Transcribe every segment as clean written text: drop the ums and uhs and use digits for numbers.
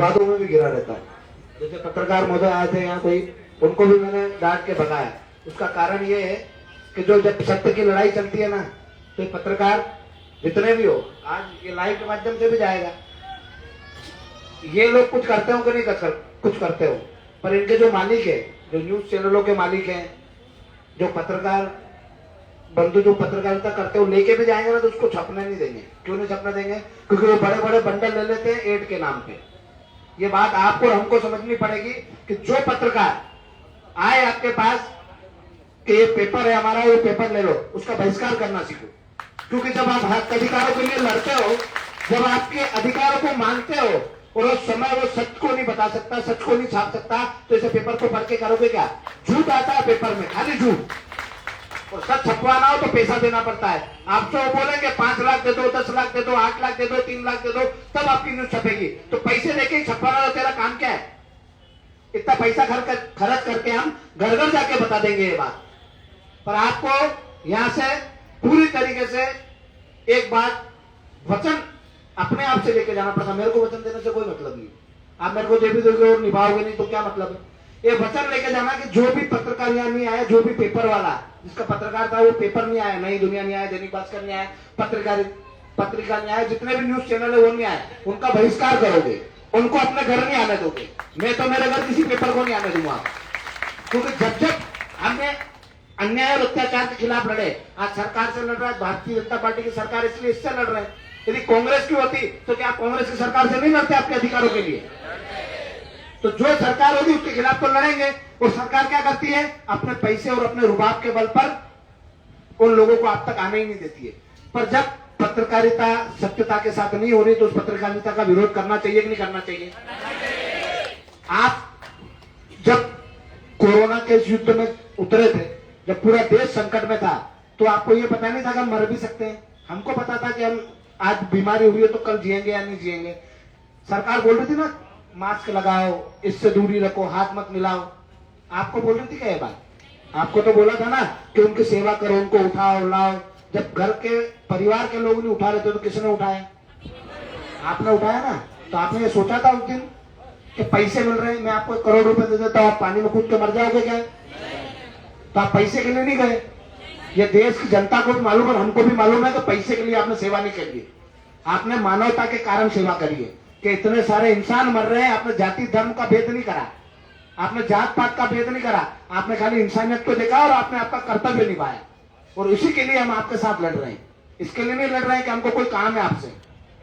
वादों में भी गिरा रहता है। जैसे पत्रकार महोदय आए थे यहाँ कोई, उनको भी मैंने डांट के भगाया। उसका कारण ये है कि जो जब सत्य की लड़ाई चलती है ना, तो पत्रकार जितने भी हो, आज ये लाइव के माध्यम से भी जाएगा, ये लोग कुछ करते हो कि नहीं कुछ करते हो, पर इनके जो मालिक है, जो न्यूज चैनलों के मालिक हैं, जो पत्रकार बंधु जो पत्रकारिता करते हो, लेके भी जाएंगे ना तो उसको छपने नहीं देंगे। क्यों नहीं छपने देंगे? क्योंकि वो बड़े बड़े बंडल ले लेते हैं एड के नाम पे। ये बात आपको और हमको समझनी पड़ेगी कि जो पत्रकार आए आपके पास कि ये पेपर है हमारा, ये पेपर ले लो, उसका बहिष्कार करना सीखो। क्योंकि जब आप हक अधिकारों के लिए लड़ते हो, जब आपके अधिकारों को मांगते हो और उस समय वो सच को नहीं बता सकता, सच को नहीं छाप सकता, तो इसे पेपर को पढ़ के करोगे क्या? झूठ आता है पेपर में, खाली झूठ। और सच छपवाना हो तो पैसा देना पड़ता है। आपसे वो बोलेंगे 5 लाख दे दो, 10 लाख दे दो, 8 लाख दे दो, 3 लाख दे दो, तब आपकी न्यूज छपेगी। तो पैसे देके ही छपवाना, तो तेरा काम क्या है? इतना पैसा खर्च करके हम घर घर जाके बता देंगे ये बात। पर आपको यहां से पूरी तरीके से एक बात वचन अपने आप से लेके जाना पड़ता। मेरे को वचन देने से कोई मतलब नहीं। आप मेरे को दे भी दोगे और निभाओगे नहीं तो क्या मतलब है? ये वचन लेके जाना कि जो भी पत्रकार यहाँ नहीं आया, जो भी पेपर वाला जिसका पत्रकार था वो पेपर नहीं आया, नई दुनिया नहीं आया, दैनिक भास्कर नहीं आया, पत्रिका नहीं आया, जितने भी न्यूज चैनल है वो नहीं आए, उनका बहिष्कार करोगे, उनको अपने घर नहीं आने दोगे। मैं तो मेरे घर किसी पेपर को नहीं आने दूंगा। क्योंकि जब हमने अन्याय और अत्याचार के खिलाफ लड़े, आज सरकार से लड़ रहा है भारतीय जनता पार्टी की सरकार, इसलिए इससे लड़ रहे हैं। यदि कांग्रेस की होती तो क्या कांग्रेस की सरकार से नहीं लड़ते आपके अधिकारों के लिए? तो जो सरकार होगी उसके खिलाफ तो लड़ेंगे। और सरकार क्या करती है? अपने पैसे और अपने रुबाब के बल पर उन लोगों को आप तक आने ही नहीं देती है। पर जब पत्रकारिता सत्यता के साथ नहीं हो रही तो उस पत्रकारिता का विरोध करना चाहिए कि नहीं करना चाहिए? आप जब कोरोना के युद्ध में उतरे थे, जब पूरा देश संकट में था, तो आपको ये पता नहीं था कि हम मर भी सकते हैं। हमको पता था कि हम आज बीमारी हुई है तो कल जिएंगे या नहीं जिएंगे। सरकार बोल रही थी ना, मास्क लगाओ, इससे दूरी रखो, हाथ मत मिलाओ। आपको बोल रही थी क्या ये बात? आपको तो बोला था ना कि उनकी सेवा करो, उनको उठाओ लाओ। जब घर के परिवार के लोग नहीं उठा रहे थे तो किसने उठाया? आपने उठाया ना। तो आपने ये सोचा था उस दिन कि पैसे मिल रहे हैं, मैं आपको 1 करोड़ रुपए दे देता हूं, आप पानी में कूद के मर जाओगे क्या? तो आप पैसे के लिए नहीं गए। ये देश की जनता को भी मालूम और हमको भी मालूम है कि पैसे के लिए आपने सेवा नहीं करी। आपने मानवता के कारण सेवा करी है कि इतने सारे इंसान मर रहे हैं। आपने जाति धर्म का भेद नहीं करा, आपने जात पात का भेद नहीं करा, आपने खाली इंसानियत को देखा और आपने आपका कर्तव्य निभाया। और इसी के लिए हम आपके साथ लड़ रहे हैं। इसके लिए नहीं लड़ रहे हैं कि हमको कोई काम है आपसे,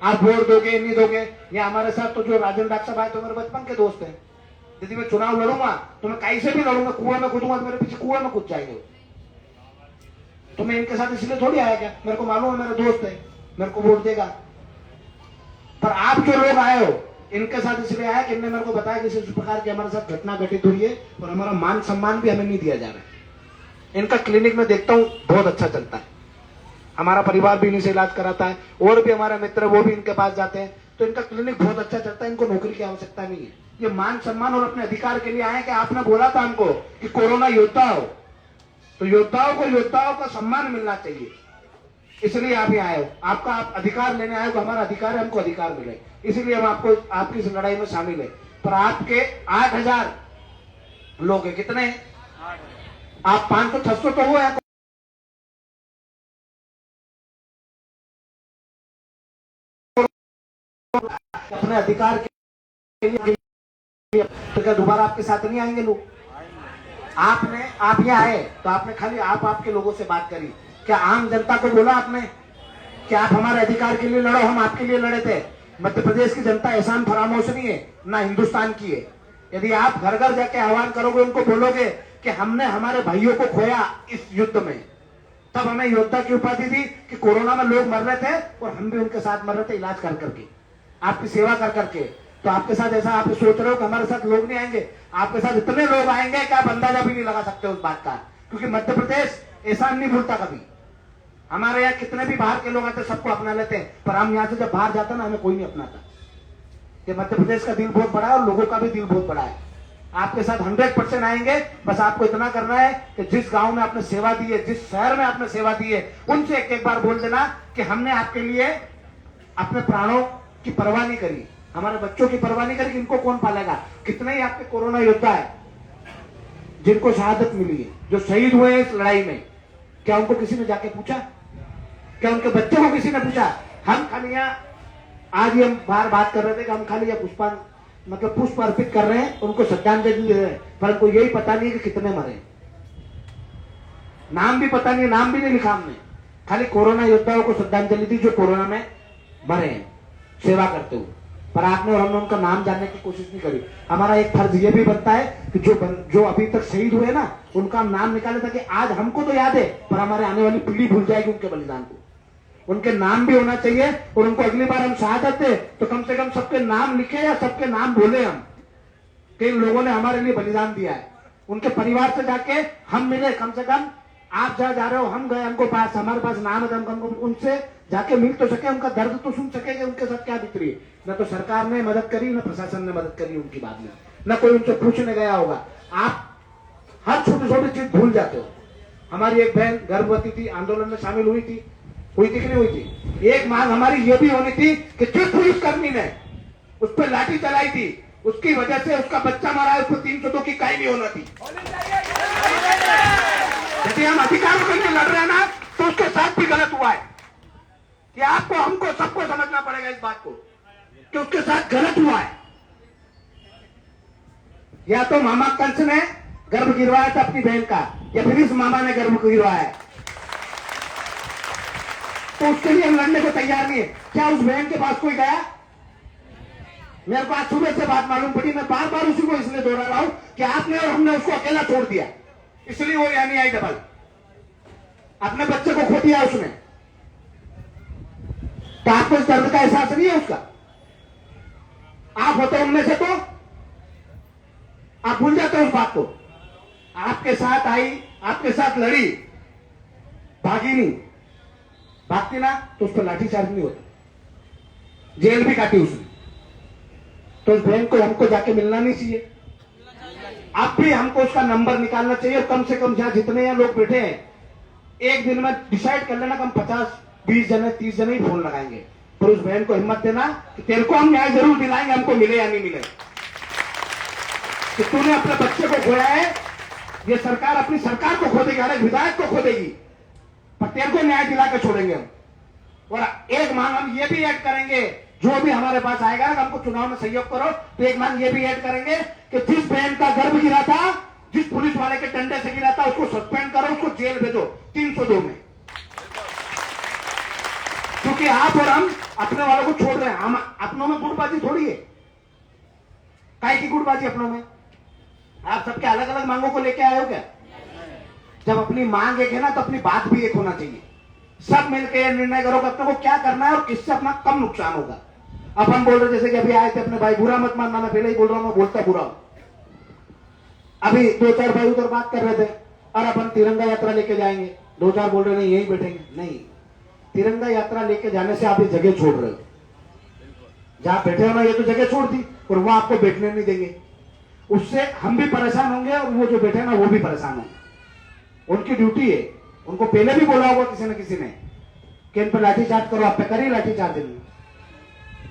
आप वोट दोगे नहीं दोगे। या हमारे साथ तो जो राजेंद्र डॉक्टर साहब आए तो मेरे बचपन के दोस्त हैं। यदि मैं चुनाव लड़ूंगा तो मैं कहीं से भी लड़ूंगा, कुएं में कूदूंगा तो मेरे पीछे कुएं में कूद जाएंगे। तो मैं इनके साथ इसलिए थोड़ी आया क्या? मेरे को मालूम है मेरे दोस्त है, मेरे को वोट देगा। पर आप जो लोग आए हो इनके साथ इसलिए आया कि इनने मेरे को बताया कि इस प्रकार की हमारे साथ घटना घटित हुई है और हमारा मान सम्मान भी हमें नहीं दिया जा रहा है। इनका क्लिनिक में देखता हूँ बहुत अच्छा चलता है, हमारा परिवार भी इन्हीं से इलाज कराता है और भी हमारे मित्र वो भी इनके पास जाते हैं। तो इनका क्लिनिक बहुत अच्छा चलता है, इनको नौकरी की आवश्यकता नहीं है। ये मान सम्मान और अपने अधिकार के लिए आए कि आपने बोला था हमको कि कोरोना योद्धा हो, तो योद्धाओं को योद्धाओं का सम्मान मिलना चाहिए, इसलिए आप यहाँ आए हो। आपका आप अधिकार लेने आए हो, हमारा अधिकार है, हमको अधिकार मिले, इसलिए हम आपको आपकी इस लड़ाई में शामिल है। पर आपके 8000 लोग हैं, कितने हैं? आप 500-600 तो हुए हैं। अपने अधिकार के लिए तो क्या दोबारा आपके साथ नहीं आएंगे लोग? आप यहाँ आए तो आपने खाली आपके लोगों से बात करी, क्या आम जनता को बोला आपने कि आप हमारे अधिकार के लिए लड़ो? हम आपके लिए लड़े थे। मध्य प्रदेश की जनता एहसान फरामोश नहीं है, ना हिंदुस्तान की है। यदि आप घर घर जाके आह्वान करोगे, उनको बोलोगे कि हमने हमारे भाइयों को खोया इस युद्ध में, तब हमें योद्धा की उपाधि दी कि कोरोना में लोग मर रहे थे और हम भी उनके साथ मर रहे थे इलाज कर करके, आपकी सेवा कर करके। तो आपके साथ ऐसा आप सोच रहे हो कि हमारे साथ लोग नहीं आएंगे? आपके साथ इतने लोग आएंगे कि आप अंदाजा भी नहीं लगा सकते उस बात का। क्योंकि मध्य प्रदेश एहसान नहीं भूलता कभी। हमारे यहाँ कितने भी बाहर के लोग आते सबको अपना लेते हैं, पर हम यहाँ से जब बाहर जाते ना हमें कोई नहीं अपनाता। ये मध्य प्रदेश का दिल बहुत बड़ा है और लोगों का भी दिल बहुत बड़ा है। आपके साथ 100% आएंगे। बस आपको इतना करना है कि जिस गांव में आपने सेवा दी है, जिस शहर में आपने सेवा दी है, उनसे एक एक बार बोल देना कि हमने आपके लिए अपने प्राणों की परवाह नहीं करी, हमारे बच्चों की परवाह नहीं करेगी, इनको कौन पालेगा? कितने ही आपके कोरोना योद्धा है जिनको शहादत मिली है, जो शहीद हुए हैं इस लड़ाई में, क्या उनको किसी ने जाके पूछा? क्या उनके बच्चों को किसी ने पूछा? हम खाली यहाँ आज ही हम बाहर बात कर रहे थे कि हम खाली पुष्प अर्पित कर रहे हैं, उनको श्रद्धांजलि दे रहे हैं, पर उनको यही पता नहीं कि कितने मरे, नाम भी पता नहीं, नाम भी नहीं लिखा हमने, खाली कोरोना योद्धाओं को श्रद्धांजलि दी जो कोरोना में मरे हैं सेवा करते हुए, पर आपने और हमने उनका नाम जानने की कोशिश नहीं करी। हमारा एक फर्ज ये भी बनता है कि जो अभी तक शहीद हुए ना, उनका नाम निकाले, ताकि आज हमको तो याद है पर हमारे आने वाली पीढ़ी भूल जाएगी उनके बलिदान को। उनके नाम भी होना चाहिए, और उनको अगली बार हम शहादत दे तो कम से कम सबके नाम लिखे या सबके नाम बोले हम कि इन लोगों ने हमारे लिए बलिदान दिया है। उनके परिवार से जाके हम मिले, कम से कम आप जहां जा रहे हो हम गए, हमको पास, हमारे पास नाम है, हमको उनसे जाके मिल तो सके, उनका दर्द तो सुन सके कि उनके साथ क्या बीत रही है। न तो सरकार ने मदद करी, न प्रशासन ने मदद करी उनकी बात में, न कोई उनसे पूछने गया होगा। आप हर छोटी छोटी चीज भूल जाते हो। हमारी एक बहन गर्भवती थी, आंदोलन में शामिल हुई थी कि नहीं हुई थी? एक मांग हमारी ये भी होनी थी कि जिस पुलिसकर्मी ने उस पर लाठी चलाई थी, उसकी वजह से उसका बच्चा मरा है, उसको 302 की काई नहीं होना थी। यदि हम अधिकारों के लिए लड़ रहे हैं ना, तो उसके साथ भी गलत हुआ है कि आपको, हमको, सबको समझना पड़ेगा इस बात को कि उसके साथ गलत हुआ है। या तो मामा कंस ने गर्भ गिरवाया था अपनी बहन का, या फिर इस मामा ने गर्भ गिरवाया है, तो उसके लिए हम लड़ने को तैयार नहीं है। क्या उस बहन के पास कोई गया? मेरे को आज सुबह से बात मालूम पड़ी, मैं बार बार उसी को इसलिए दोहरा रहा हूं कि आपने और हमने उसको अकेला छोड़ दिया, इसलिए वो यहाँ नहीं आई डबल। अपने बच्चे को खो दिया उसने, तो आपको इस दर्द का एहसास नहीं है उसका? आप होते उनमें से तो आप भूल जाते हो उस बात को। आपके साथ आई, आपके साथ लड़ी, भागी नहीं, भागती ना तो उस पर लाठीचार्ज नहीं होता, जेल भी काटी उसने। तो उस बहन को हमको जाके मिलना नहीं चाहिए? अब भी हमको उसका नंबर निकालना चाहिए, कम से कम जहां जितने यहाँ लोग बैठे हैं, एक दिन में डिसाइड कर लेना कि हम 50, 20 जने, 30 जने ही फोन लगाएंगे, पर उस बहन को हिम्मत देना कि तेरे को हम न्याय जरूर दिलाएंगे, हमको मिले या नहीं मिले। कि तूने अपने बच्चे को खोया है, ये सरकार अपनी सरकार को खो देगी, हर एक विधायक को खो देगी, पर तेरे को न्याय दिला के छोड़ेंगे हम। और एक मांग हम ये भी ऐड करेंगे, जो भी हमारे पास आएगा ना, हमको चुनाव में सहयोग करो, तो एक मांग ये भी ऐड करेंगे कि जिस बहन का गर्भ गिरा था, जिस पुलिस वाले के डंडे से गिरा था, उसको सस्पेंड करो, उसको जेल भेजो 302 में। क्योंकि आप और हम अपने वालों को छोड़ रहे हैं। हम अपनों में गुटबाजी थोड़ी है, काय की गुटबाजी अपनों में? आप सबके अलग अलग मांगों को लेके आए हो क्या? जब अपनी मांग एक है ना, तो अपनी बात भी एक होना चाहिए। सब मिलकर निर्णय करो कि अपने को क्या करना है और किससे अपना कम नुकसान होगा। अपन बोल रहे जैसे कि अभी आए थे अपने भाई, बुरा मत मानना, मैं पहले ही बोल रहा हूं, मैं बोलता बुरा हूं। अभी 2-4 भाई उधर बात कर रहे थे, और अपन तिरंगा यात्रा लेके जाएंगे, 2-4 बोल रहे नहीं यहीं बैठेंगे। नहीं, तिरंगा यात्रा लेके जाने से आप ये जगह छोड़ रहे हो। जहां बैठे हो ना, ये तो जगह छोड़ दी, और वो आपको बैठने नहीं देंगे। उससे हम भी परेशान होंगे और वो जो बैठे ना वो भी परेशान होंगे। उनकी ड्यूटी है, उनको पहले भी बोला होगा किसी न किसी ने कि इन पर लाठीचार्ज करो, आप पे करिए लाठीचार्ज।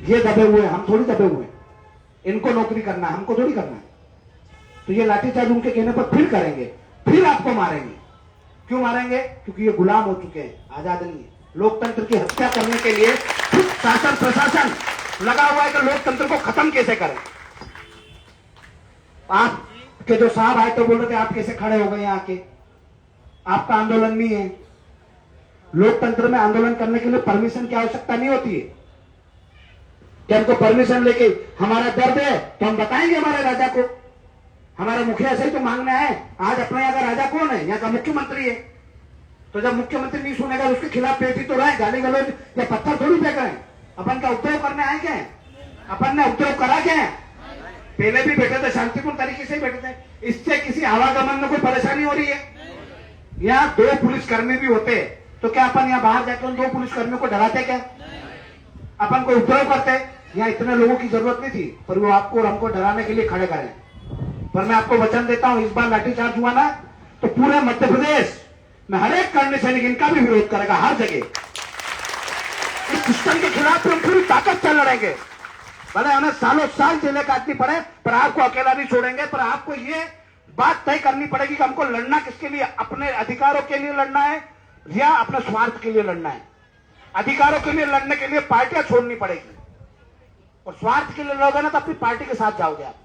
ये दबे हुए, हम थोड़ी दबे हुए। इनको नौकरी करना, हमको थोड़ी करना है। तो ये लाठीचार्ज उनके कहने पर फिर करेंगे, फिर आपको मारेंगे। क्यों मारेंगे? क्योंकि ये गुलाम हो चुके हैं, आजाद नहीं है। लोकतंत्र की हत्या करने के लिए खुद शासन प्रशासन लगा हुआ है कि लोकतंत्र को खत्म कैसे करें। आपके जो साहब आए तो बोल रहे थे आप कैसे खड़े हो गए यहाँ आके, आपका आंदोलन नहीं है। लोकतंत्र में आंदोलन करने के लिए परमिशन की आवश्यकता नहीं होती है। क्या हमको परमिशन लेके हमारा दर्द है तो हम बताएंगे हमारे राजा को, हमारे मुखिया से ही तो मांगना है। आज अपने यहाँ का राजा कौन है? यहाँ का मुख्यमंत्री है। तो जब मुख्यमंत्री नहीं सुनेगा तो उसके खिलाफ पेटी तो रहे, गाली गलौज या पत्थर थोड़ी फेंक रहे हैं। अपन का उपद्रव करने आए क्या है? अपन ने उपद्रव करा क्या है? पहले भी बैठे थे, शांतिपूर्ण तरीके से ही बैठे थे। इससे किसी आवागमन में कोई परेशानी हो रही है? यहाँ 2 पुलिसकर्मी भी होते तो क्या अपन यहाँ बाहर जाकर उन 2 पुलिसकर्मियों को डराते क्या? अपन को उपद्रव करते? यहाँ इतने लोगों की जरूरत नहीं थी, पर वो आपको और हमको डराने के लिए खड़े करें। पर मैं आपको वचन देता हूं, इस बार लाठीचार्ज हुआ ना तो पूरे मध्य प्रदेश में हर एक करने सैनिक इनका भी विरोध करेगा, हर जगह। इस सिस्टम के खिलाफ हम पूरी ताकत से लड़ेंगे। भले उन्हें सालों साल जेलें काटनी पड़े, पर आपको अकेला नहीं छोड़ेंगे। पर आपको ये बात तय करनी पड़ेगी कि हमको लड़ना किसके लिए, अपने अधिकारों के लिए लड़ना है या अपने स्वार्थ के लिए लड़ना है। अधिकारों के लिए लड़ने के लिए पार्टियां छोड़नी पड़ेगी, और स्वार्थ के लिए लड़ोगे ना तो अपनी पार्टी के साथ जाओगे आप।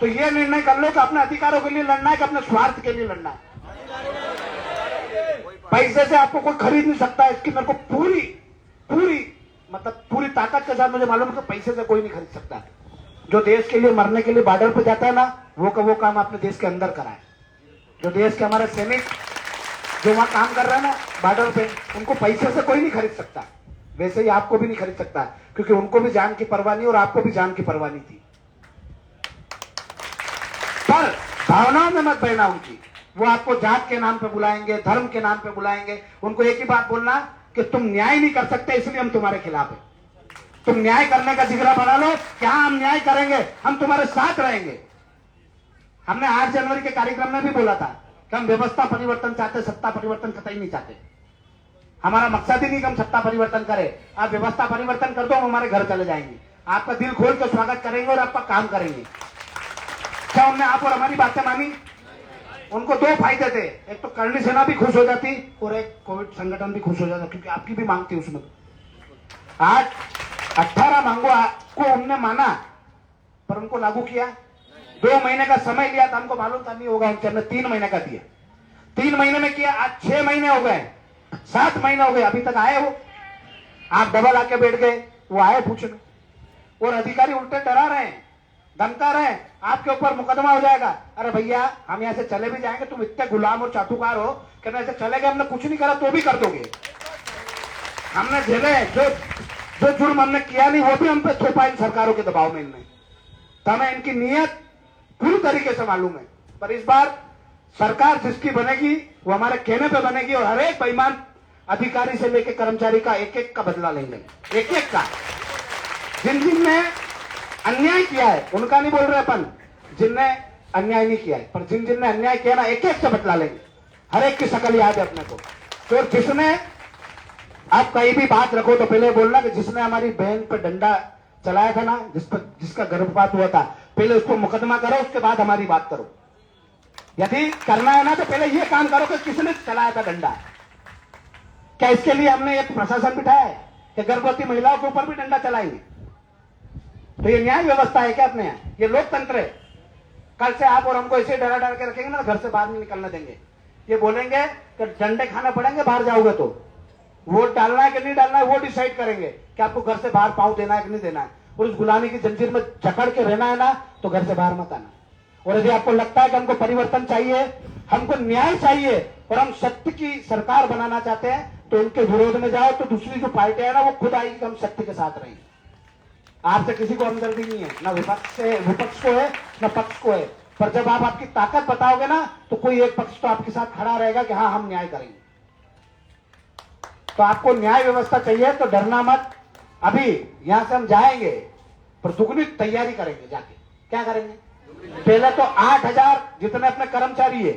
तो ये निर्णय कर लो कि अपने अधिकारों के लिए लड़ना है कि अपने स्वार्थ के लिए लड़ना है। पैसे से आपको कोई खरीद नहीं सकता, इसकी मेरे को पूरी पूरी ताकत के साथ मुझे मालूम है कि पैसे से कोई नहीं खरीद सकता। जो देश के लिए मरने के लिए बॉर्डर पे जाता है ना, वो काम अपने देश के अंदर कराए। जो देश के हमारे सैनिक जो वहां काम कर रहे हैं ना बॉर्डर पे, उनको पैसे से कोई नहीं खरीद सकता। वैसे ही आपको भी नहीं खरीद सकता, क्योंकि उनको भी जान की परवाह नहीं और आपको भी जान की परवाह नहीं थी। पर भावनाओं में मत बहना उनकी। वो आपको जात के नाम पे बुलाएंगे, धर्म के नाम पे बुलाएंगे। उनको एक ही बात बोलना कि तुम न्याय नहीं कर सकते, इसलिए हम तुम्हारे खिलाफ है। तुम न्याय करने का जिगरा बना लो कि हाँ हम न्याय करेंगे, हम तुम्हारे साथ रहेंगे। हमने 8 जनवरी के कार्यक्रम में भी बोला था कि हम व्यवस्था परिवर्तन चाहते, सत्ता परिवर्तन कतई नहीं चाहते। हमारा मकसद ही नहीं कि हम सत्ता परिवर्तन करें। आप व्यवस्था परिवर्तन कर दो, हम हमारे घर चले जाएंगे, आपका दिल खोल कर स्वागत करेंगे और आपका काम करेंगे। क्या उनने आप और हमारी बातें मानी? उनको 2 फायदे थे, एक तो करणी सेना भी खुश हो जाती और एक कोविड संगठन भी खुश हो जाता, क्योंकि आपकी भी मांग थी उसमें। आज 18 मांगों को उनने माना, पर उनको लागू किया। 2 महीने का समय लिया था, हमको मालूम था नहीं होगा, उनने 3 महीने का दिया। 3 महीने में किया। आज 6 महीने हो गए, 7 महीने हो गए, अभी तक आए वो। आप डबल आके बैठ गए, वो आए पूछने, और अधिकारी उल्टे डरा रहे हैं, धमका रहे हैं, आपके ऊपर मुकदमा हो जाएगा। अरे भैया, हम यहाँ से चले भी जाएंगे, तुम इतने गुलाम और चाटुकार हो कि ऐसे चले गए, हमने कुछ नहीं करा तो भी कर दोगे। हमने झेले, जो जुर्म हमने किया नहीं वो भी हम पे थोपा इन सरकारों के दबाव में इनने। तो हमें इनकी नीयत पूरी तरीके से मालूम है। पर इस बार सरकार जिसकी बनेगी वो हमारे कहने पे बनेगी, और हर एक बेईमान अधिकारी से लेकर कर्मचारी का एक-एक का बदला लेंगे, एक-एक का। जिनने अन्याय किया है उनका नहीं बोल रहे अपन, जिनने अन्याय नहीं किया है, पर जिनने अन्याय किया ना, एक-एक से बदला लेंगे। हर एक की शकल याद है अपने को। तो जिसने, आप कहीं भी बात रखो तो पहले बोलना कि जिसने हमारी बहन पे डंडा चलाया था ना, जिसका गर्भपात हुआ था, पहले उसको मुकदमा करो, उसके बाद हमारी बात करो। यदि करना है ना तो पहले ये काम करो कि किसने चलाया था डंडा। क्या इसके लिए हमने एक प्रशासन बिठाया है कि गर्भवती महिलाओं के ऊपर भी डंडा चलाएंगे? तो ये न्याय व्यवस्था है क्या अपने यहाँ? ये लोकतंत्र है। कल से आप और हमको ऐसे डरा डरा के रखेंगे ना, घर से बाहर नहीं निकलने देंगे। ये बोलेंगे कि डंडे खाना पड़ेंगे बाहर जाओगे तो, वोट डालना है कि नहीं डालना है वो डिसाइड करेंगे कि आपको घर से बाहर पांव देना है कि नहीं देना है। और उस गुलामी की जंजीर में जकड़ के रहना है ना, तो घर से बाहर मत आना। और यदि आपको लगता है कि हमको परिवर्तन चाहिए, हमको न्याय चाहिए और हम सत्य की सरकार बनाना चाहते हैं, तो उनके विरोध में जाओ। तो दूसरी जो पार्टियां है ना, वो खुद आएगी कि हम सत्य के साथ रहेंगे। आपसे किसी को हमदर्दी नहीं है, ना विपक्ष को है ना पक्ष को है। पर जब आप आपकी ताकत बताओगे ना, तो कोई एक पक्ष तो आपके साथ खड़ा रहेगा कि हाँ हम न्याय करेंगे। तो आपको न्याय व्यवस्था चाहिए तो डरना मत। अभी यहां से हम जाएंगे, पर दुगनी तैयारी करेंगे। जाके क्या करेंगे? पहले तो 8000 जितने अपने कर्मचारी है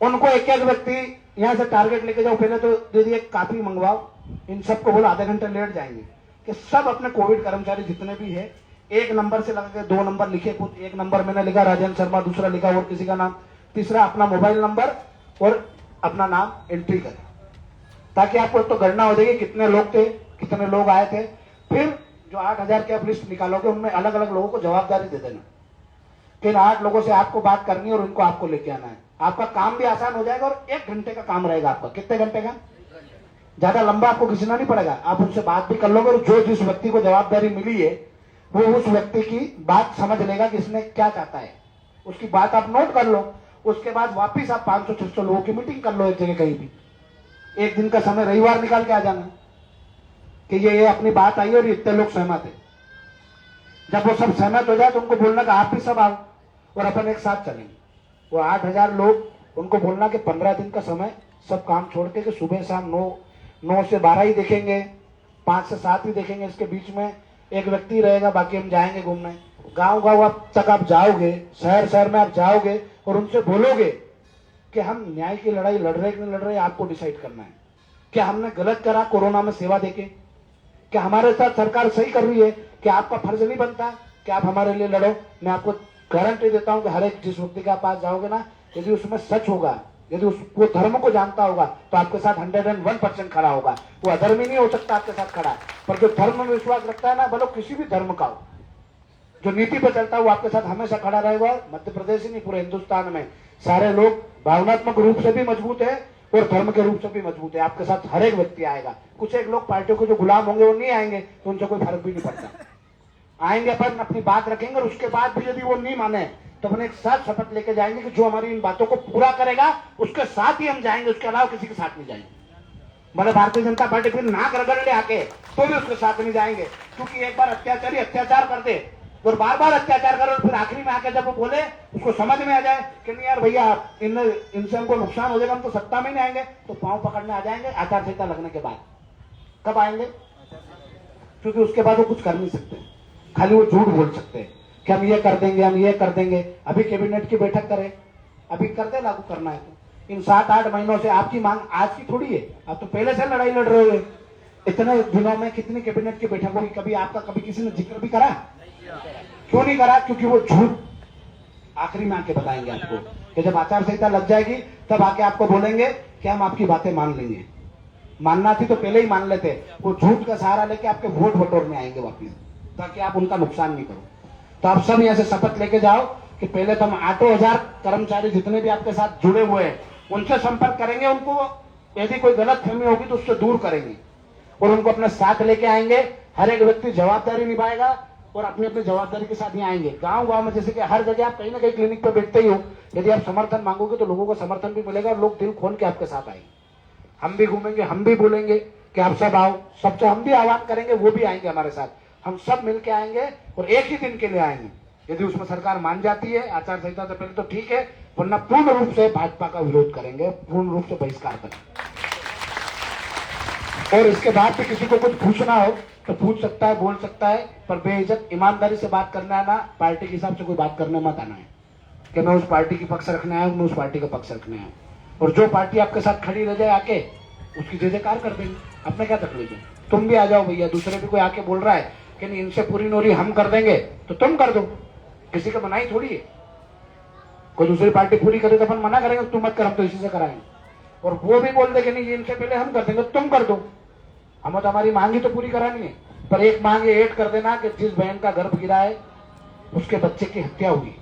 उनको एक एक व्यक्ति यहां से टारगेट लेके जाओ। पहले तो दीदी एक कापी मंगवाओ, इन सबको बोलो आधे घंटे लेट जाएंगे कि सब अपने कोविड कर्मचारी जितने भी है 1 नंबर से लगा के 2 नंबर लिखे। खुद 1 नंबर मैंने लिखा राजेंद्र शर्मा, दूसरा लिखा और किसी का नाम, तीसरा अपना मोबाइल नंबर और अपना नाम एंट्री करें, ताकि आपको तो गणना हो जाएगी कितने लोग थे, कितने लोग आए थे। फिर जो 8000 की आप लिस्ट निकालोगे उनमें अलग अलग लोगों को जवाबदारी दे देना। फिर 8 लोगों से आपको बात करनी है और उनको आपको लेके आना है। आपका काम भी आसान हो जाएगा और 1 घंटे का काम रहेगा आपका। कितने घंटे का? ज्यादा लंबा आपको खींचना नहीं पड़ेगा। आप उनसे बात भी कर लोगे और जो जिस व्यक्ति को जवाबदारी मिली है वो उस व्यक्ति की बात समझ लेगा कि इसने क्या चाहता है, उसकी बात आप नोट कर लो। उसके बाद वापिस आप 500-600 लोगों की मीटिंग कर लो एक जगह कहीं भी। 1 दिन का समय रविवार निकाल के आ जाना कि ये अपनी बात आई और इतने लोग सहमत है। जब वो सब सहमत हो जाए तो उनको बोलना कि आप भी सब आओ और अपन एक साथ चलेंगे। वो 8000 लोग, उनको बोलना कि 15 दिन का समय, सब काम छोड़ के कि सुबह शाम 9 से 12 ही देखेंगे, 5 से 7 ही देखेंगे। इसके बीच में एक व्यक्ति रहेगा, बाकी हम जाएंगे घूमने। गांव गांव तक आप जाओगे, शहर शहर में आप जाओगे और उनसे बोलोगे कि हम न्याय की लड़ाई लड़ रहे कि नहीं लड़ रहे, आपको डिसाइड करना है। क्या हमने गलत करा कोरोना में सेवा देके? क्या हमारे साथ सरकार सही कर रही है? कि आपका फर्ज नहीं बनता कि आप हमारे लिए लड़ो? मैं आपको गारंटी देता हूं कि हर एक जिस व्यक्ति के पास जाओगे ना, यदि उसमें सच होगा, यदि वो धर्म को जानता होगा, तो आपके साथ 101% खड़ा होगा। वो अधर्मी नहीं हो सकता आपके साथ खड़ा, पर जो धर्म में विश्वास रखता है ना, भले किसी भी धर्म का हो, जो नीति पे चलता है, वो आपके साथ हमेशा खड़ा रहेगा। मध्य प्रदेश ही नहीं, पूरे हिंदुस्तान में सारे लोग भावनात्मक रूप से भी मजबूत है और धर्म के रूप से भी मजबूत है। आपके साथ हर एक व्यक्ति आएगा। कुछ एक लोग पार्टियों के जो गुलाम होंगे वो नहीं आएंगे, तो उनसे कोई फर्क भी नहीं पड़ता। आएंगे, अपन अपनी बात रखेंगे, और उसके बाद भी यदि वो नहीं माने तो अपन एक साथ शपथ लेके जाएंगे कि जो हमारी इन बातों को पूरा करेगा उसके साथ ही हम जाएंगे, उसके अलावा किसी के साथ नहीं जाएंगे। भले भारतीय जनता पार्टी फिर नाक रगड़ ले आके, तो भी उसके साथ नहीं जाएंगे, क्योंकि एक बार अत्याचारी अत्याचार कर दे और बार बार अत्याचार करे, और फिर आखिरी में आके जब वो बोले, उसको समझ में आ जाए कि नहीं यार भैया, इनसे हमको नुकसान हो जाएगा, हम तो सत्ता में नहीं आएंगे, तो पांव पकड़ने आ जाएंगे आचार संहिता लगने के बाद। कब आएंगे? क्योंकि उसके बाद वो कुछ कर नहीं सकते, खाली वो झूठ बोल सकते हैं कि हम ये कर देंगे, हम ये कर देंगे। अभी कैबिनेट की बैठक करें, अभी कर दे, लागू करना है तो। इन 7-8 महीनों से आपकी मांग आज की थोड़ी है, आप तो पहले से लड़ाई लड़ रहे हो। इतने दिनों में कितनी कैबिनेट की बैठक हुई, कभी आपका कभी किसी ने जिक्र भी करा? क्यों नहीं करा? क्योंकि वो झूठ आखिरी में आके बताएंगे आपको कि जब आचार संहिता लग जाएगी तब आके आपको बोलेंगे कि हम आपकी बातें मान लेंगे। मानना थी तो पहले ही मान लेते। वो झूठ का सहारा लेके आपके वोट बटोरने आएंगे वापिस, ताकि आप उनका नुकसान नहीं करो। तो आप सब यहाँ से शपथ लेके जाओ कि पहले तो हम 8,000 कर्मचारी जितने भी आपके साथ जुड़े हुए हैं उनसे संपर्क करेंगे, उनको यदि कोई गलत फहमी होगी तो उससे दूर करेंगे और उनको अपने साथ लेके आएंगे। हर एक व्यक्ति जवाबदारी निभाएगा और अपनी अपनी जवाबदारी के साथ ही आएंगे। गांव गांव में जैसे कि हर जगह आप कहीं ना कहीं क्लिनिक पर बैठते ही हो, यदि आप समर्थन मांगोगे तो लोगों को समर्थन भी मिलेगा और लोग दिल खोल के आपके साथ आएंगे। हम भी घूमेंगे, हम भी बोलेंगे कि आप सब आओ, सबसे हम भी आह्वान करेंगे, वो भी आएंगे हमारे साथ। हम सब मिलके आएंगे और एक ही दिन के लिए आएंगे। यदि उसमें सरकार मान जाती है आचार संहिता से पहले तो ठीक है, वरना पूर्ण रूप से भाजपा का विरोध करेंगे, पूर्ण रूप से बहिष्कार करेंगे। और इसके बाद भी किसी को कुछ पूछना हो तो पूछ सकता है, बोल सकता है, पर बेइज्जत ईमानदारी से बात करना है ना, पार्टी के हिसाब से कोई बात करने मत आना है कि मैं उस पार्टी की पक्ष रखने आया हूं, मैं उस पार्टी का पक्ष रखने आया हूं। और जो पार्टी आपके साथ खड़ी रह जाए आके, उसकी जय जयकार कर देंगे। अपने क्या तकलीफ है? तुम भी आ जाओ भैया। दूसरे भी कोई आके बोल रहा है कि नहीं इनसे पूरी नौरी हम कर देंगे, तो तुम कर दो, किसी का मनाही थोड़ी है। कोई दूसरी पार्टी पूरी करे तो अपन मना करेंगे तुम मत कर, हम तो इसी से कराएंगे। और वो भी बोल दे कि नहीं इनसे पहले हम कर देंगे, तुम कर दो, हमें तो हमारी मांग ही तो पूरी करानी है। पर एक मांग ये ऐड कर देना कि जिस बहन का गर्भ गिरा है उसके बच्चे की हत्या हुई,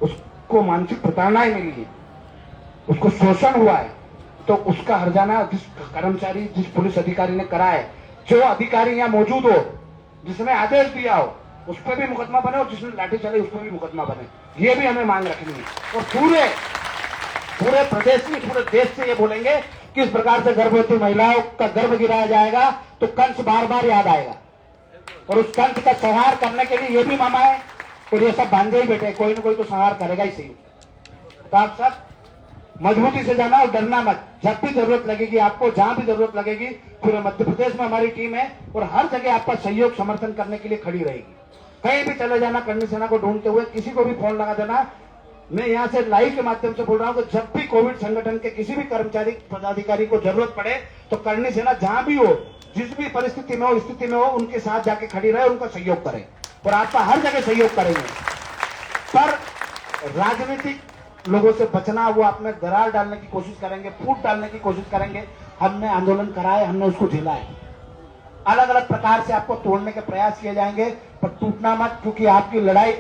उसको मानसिक प्रताड़नाएं मिली है, उसको शोषण हुआ है, तो उसका हर्जाना जिस कर्मचारी, जिस पुलिस अधिकारी ने करा है, जो अधिकारी यहाँ मौजूद हो, जिसने आदेश दिया हो, उस पर भी मुकदमा बने और जिसने लाठी चलाई उस पर भी मुकदमा बने। ये भी हमें मांग रखनी है। और पूरे प्रदेश में, पूरे देश से ये बोलेंगे किस प्रकार से गर्भवती महिलाओं का गर्भ गिराया जाएगा तो कंस बार बार याद आएगा। और उस कंस का संहार करने के लिए ये भी मामा है और ये सब भांजे ही बैठे, कोई ना कोई तो संहार करेगा ही सही। तो आप सब मजबूती से जाना और डरना मत। जब भी जरूरत लगेगी आपको, जहां भी जरूरत लगेगी, पूरे मध्य प्रदेश में हमारी टीम है और हर जगह आपका सहयोग समर्थन करने के लिए खड़ी रहेगी। कहीं भी चले जाना, करणी सेना को ढूंढते हुए किसी को भी फोन लगा देना। मैं यहाँ से लाइव के माध्यम से बोल रहा हूँ कि जब भी कोविड संगठन के किसी भी कर्मचारी पदाधिकारी को जरूरत पड़े तो करणी सेना जहां भी हो, जिस भी परिस्थिति में हो, स्थिति में हो, उनके साथ जाके खड़ी रहे, उनका सहयोग करे और आपका हर जगह सहयोग करेंगे। पर राजनीतिक लोगों से बचना, वो अपने दरार डालने की कोशिश करेंगे, फूट डालने की कोशिश करेंगे। हमने आंदोलन करा है, हमने उसको झेला है। अलग अलग प्रकार से आपको तोड़ने के प्रयास किए जाएंगे, पर टूटना मत, क्योंकि आपकी लड़ाई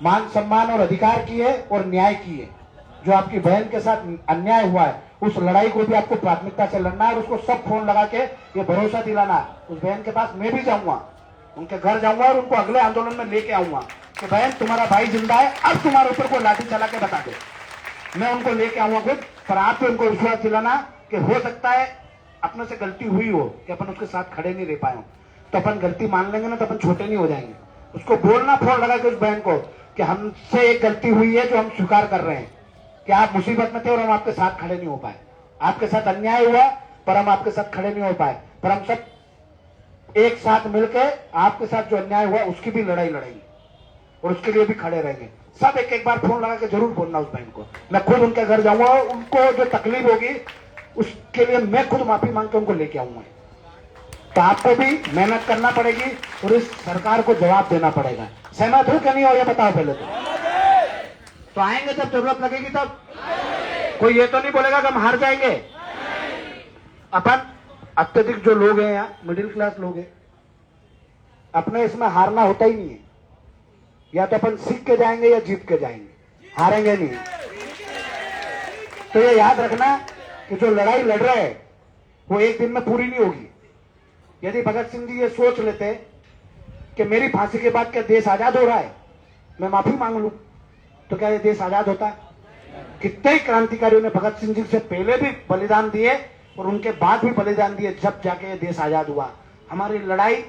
मान सम्मान और अधिकार की है और न्याय की है। जो आपकी बहन के साथ अन्याय हुआ है उस लड़ाई को भी आपको प्राथमिकता से लड़ना है और उसको सब फोन लगा के ये भरोसा दिलाना। उस बहन के पास मैं भी जाऊंगा, उनके घर जाऊंगा और उनको अगले आंदोलन में लेके आऊंगा कि बहन तुम्हारा भाई जिंदा है, अब तुम्हारे ऊपर को लाठी चला के बता दे। मैं उनको लेके आऊंगा खुद। पर आप तो उनको विश्वास दिलाना कि हो सकता है अपने से गलती हुई हो कि अपन उसके साथ खड़े नहीं रह पाए हो, तो अपन गलती मान लेंगे ना, तो अपन छोटे नहीं हो जाएंगे। उसको बोलना फोन लगा के उस बहन को कि हमसे एक गलती हुई है जो हम स्वीकार कर रहे हैं कि आप मुसीबत में थे और हम आपके साथ खड़े नहीं हो पाए। आपके साथ अन्याय हुआ पर हम आपके साथ खड़े नहीं हो पाए, पर हम सब एक साथ मिलकर आपके साथ जो अन्याय हुआ उसकी भी लड़ाई लड़ेंगे और उसके लिए भी खड़े रहेंगे। सब एक बार फोन लगा के जरूर बोलना उस बहन को। मैं खुद उनके घर जाऊंगा और उनको जो तकलीफ होगी उसके लिए मैं खुद माफी मांग के उनको लेके आऊंगा। तो आपको भी मेहनत करना पड़ेगी और इस सरकार को जवाब देना पड़ेगा। सहमत हो क्या नहीं हो ये बताओ पहले तो आएंगे जब जरूरत लगेगी तब। कोई ये तो नहीं बोलेगा कि हम हार जाएंगे। अपन अत्यधिक जो लोग हैं यहाँ मिडिल क्लास लोग हैं, अपने इसमें हारना होता ही नहीं है। या तो अपन सीख के जाएंगे या जीत के जाएंगे, हारेंगे नहीं। तो ये याद रखना कि जो लड़ाई लड़ रहे हैं वो एक दिन में पूरी नहीं होगी। यदि भगत सिंह जी ये सोच लेते कि मेरी फांसी के बाद क्या देश आजाद हो रहा है, मैं माफी मांग लूं, तो क्या ये देश आजाद होता? कितने ही क्रांतिकारियों ने भगत सिंह जी से पहले भी बलिदान दिए और उनके बाद भी बलिदान दिए, जब जाके ये देश आजाद हुआ। हमारी लड़ाई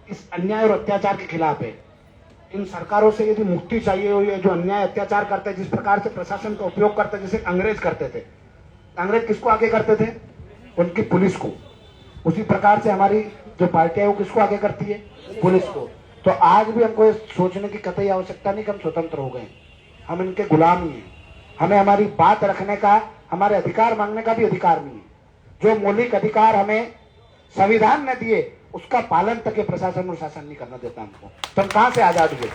इस अन्याय और अत्याचार के खिलाफ है। इन सरकारों से यदि मुक्ति चाहिए हो, ये जो अन्याय अत्याचार करते हैं, जिस प्रकार से प्रशासन का उपयोग करते हैं, जैसे अंग्रेज करते थे। अंग्रेज किसको आगे करते थे? उनकी पुलिस को। उसी प्रकार से हमारी जो पार्टियां वो किसको आगे करती है? पुलिस को। तो आज भी हमको सोचने की कतई आवश्यकता नहीं कि हम स्वतंत्र हो गए, हम इनके गुलाम ही हैं। हमें हमारी बात रखने का, हमारे अधिकार मांगने का भी अधिकार नहीं है। जो मौलिक अधिकार हमें संविधान ने दिए उसका पालन तक के प्रशासन और शासन नहीं करना देता हमको, तो हम कहां से आजाद हुए?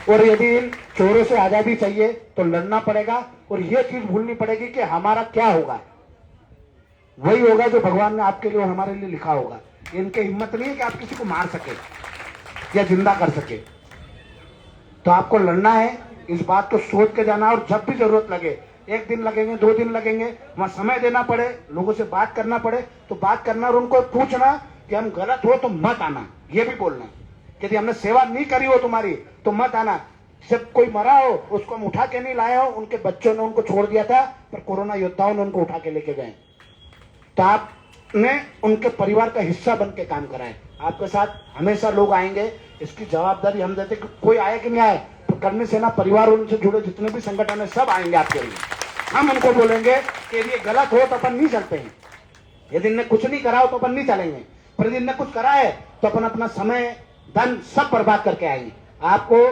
और यदि इन चोरों से आजादी चाहिए तो लड़ना पड़ेगा और यह चीज भूलनी पड़ेगी कि हमारा क्या होगा, वही होगा जो भगवान ने आपके लिए और हमारे लिए लिखा होगा। इनके हिम्मत नहीं है कि आप किसी को मार सके या जिंदा कर सके। तो आपको लड़ना है, इस बात को सोच के जाना। और जब भी जरूरत लगे, एक दिन लगेंगे, 2 दिन लगेंगे, वहां समय देना पड़े, लोगों से बात करना पड़े तो बात करना, और उनको पूछना कि हम गलत हो तो मत आना। ये भी बोलना यदि हमने सेवा नहीं करी हो तुम्हारी तो मत आना। जब कोई मरा हो उसको हम उठा के नहीं लाए हो, उनके बच्चों ने उनको छोड़ दिया था, पर कोरोना योद्धाओं ने उनको उठा के लेके गए। तो आपने उनके परिवार का हिस्सा बन के काम करा है। आपके साथ हमेशा लोग आएंगे, इसकी जवाबदारी हम देते। कोई आए कि नहीं आए, तो कर्मी सेना परिवार, उनसे जुड़े जितने भी संगठन है सब आएंगे आपके लिए। हम उनको बोलेंगे कि यदि गलत हो तो अपन नहीं चलते हैं, यदि इनने कुछ नहीं करा हो तो अपन नहीं चलेंगे, पर यदि इनने कुछ करा है तो अपन अपना समय धन सब बर्बाद करके आएंगे। आपको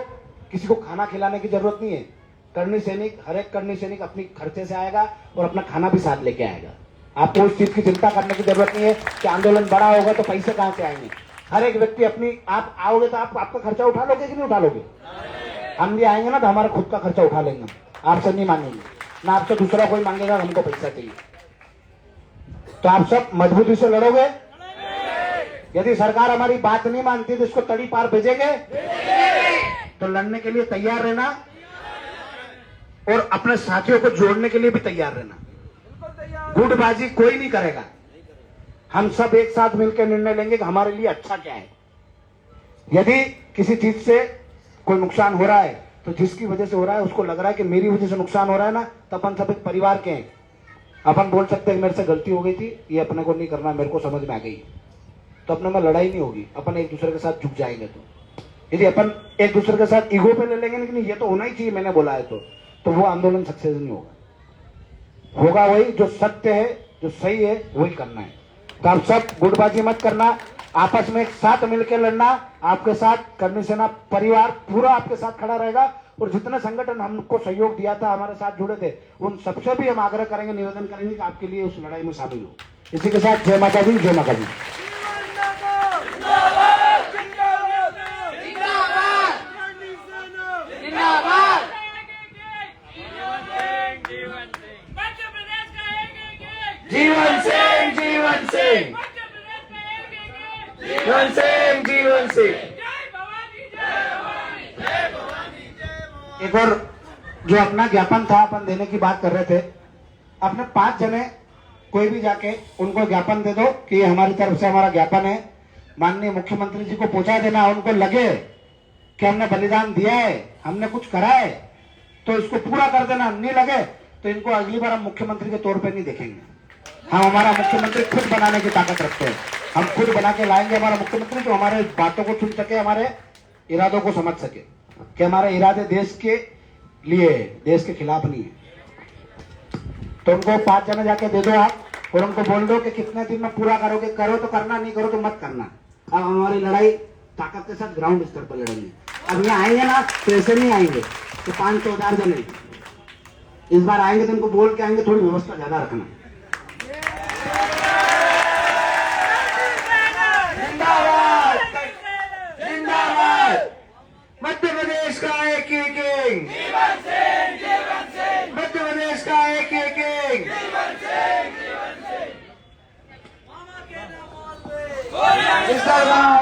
किसी को खाना खिलाने की जरूरत नहीं है। कर्मी सैनिक, हर एक कर्मी सैनिक अपनी खर्चे से आएगा और अपना खाना भी साथ लेके आएगा। आपको उस चीज की चिंता करने की जरूरत नहीं है कि आंदोलन बड़ा होगा तो पैसे कहां से आएंगे। हर एक व्यक्ति अपनी, आप आओगे तो आप आपका खर्चा उठा लोगे कि नहीं उठा लोगे? हम भी आएंगे ना तो हमारा खुद का खर्चा उठा लेंगे, आपसे नहीं मांगेंगे, ना आपसे दूसरा कोई मांगेगा हमको पैसा चाहिए। तो आप सब मजबूती से लड़ोगे। यदि सरकार हमारी बात नहीं मानती तो इसको तड़ी पार भेजेंगे। तो लड़ने के लिए तैयार रहना और अपने साथियों को जोड़ने के लिए भी तैयार रहना। गुटबाजी कोई नहीं करेगा। हम सब एक साथ मिलकर निर्णय लेंगे कि हमारे लिए अच्छा क्या है। यदि किसी चीज से कोई नुकसान हो रहा है तो जिसकी वजह से हो रहा है उसको लग रहा है कि मेरी वजह से नुकसान हो रहा है ना, तो अपन सब एक परिवार के हैं। अपन बोल सकते हैं मेरे से गलती हो गई थी, ये अपने को नहीं करना, मेरे को समझ में आ गई, तो अपने में लड़ाई नहीं होगी। अपन एक दूसरे के साथ झुक जाएंगे। तो यदि अपन एक दूसरे के साथ ईगो पे ले लेंगे लेकिन ये तो होना ही चाहिए, मैंने बोला है, तो वो आंदोलन सक्सेस नहीं होगा। होगा वही जो सत्य है, जो सही है, वही करना है। तो आप सब गुटबाजी मत करना, आपस में एक साथ मिलकर लड़ना। आपके साथ कर्मी सेना परिवार पूरा आपके साथ खड़ा रहेगा। और जितने संगठन हमको सहयोग दिया था, हमारे साथ जुड़े थे, उन सबसे भी हम आग्रह करेंगे, निवेदन करेंगे कि आपके लिए उस लड़ाई में शामिल हो। इसी के साथ जय माता दी, जय माता दी। जीवन सिंह, जीवन सिंह, जीवन सिंह, जीवन सिंह। एक और जो अपना ज्ञापन था, अपन देने की बात कर रहे थे, अपने 5 जने कोई भी जाके उनको ज्ञापन दे दो कि ये हमारी तरफ से हमारा ज्ञापन है, माननीय मुख्यमंत्री जी को पहुंचा देना। उनको लगे कि हमने बलिदान दिया है, हमने कुछ करा है, तो इसको पूरा कर देना। नहीं लगे तो इनको अगली बार हम मुख्यमंत्री के तौर पे नहीं देखेंगे। हम हमारा मुख्यमंत्री खुद बनाने की ताकत रखते हैं। हम खुद बना के लाएंगे हमारा मुख्यमंत्री, जो हमारे बातों को सुन सके, हमारे इरादों को समझ सके कि हमारे इरादे देश के लिए है, देश के खिलाफ नहीं है। तो उनको 5 जने जाके दे दो आप, और उनको बोल दो कि कितने दिन में पूरा करोगे, करो तो करना, नहीं करो तो मत करना। अब हमारी लड़ाई ताकत के साथ ग्राउंड स्तर पर लड़ेंगे। अब यहाँ आएंगे ना तो ऐसे नहीं आएंगे तो 500-1000 जने इस बार आएंगे, तो उनको बोल के आएंगे, थोड़ी व्यवस्था ज्यादा रखना। किंग मध्य प्रदेश का एक ही किंग जिंदाबाद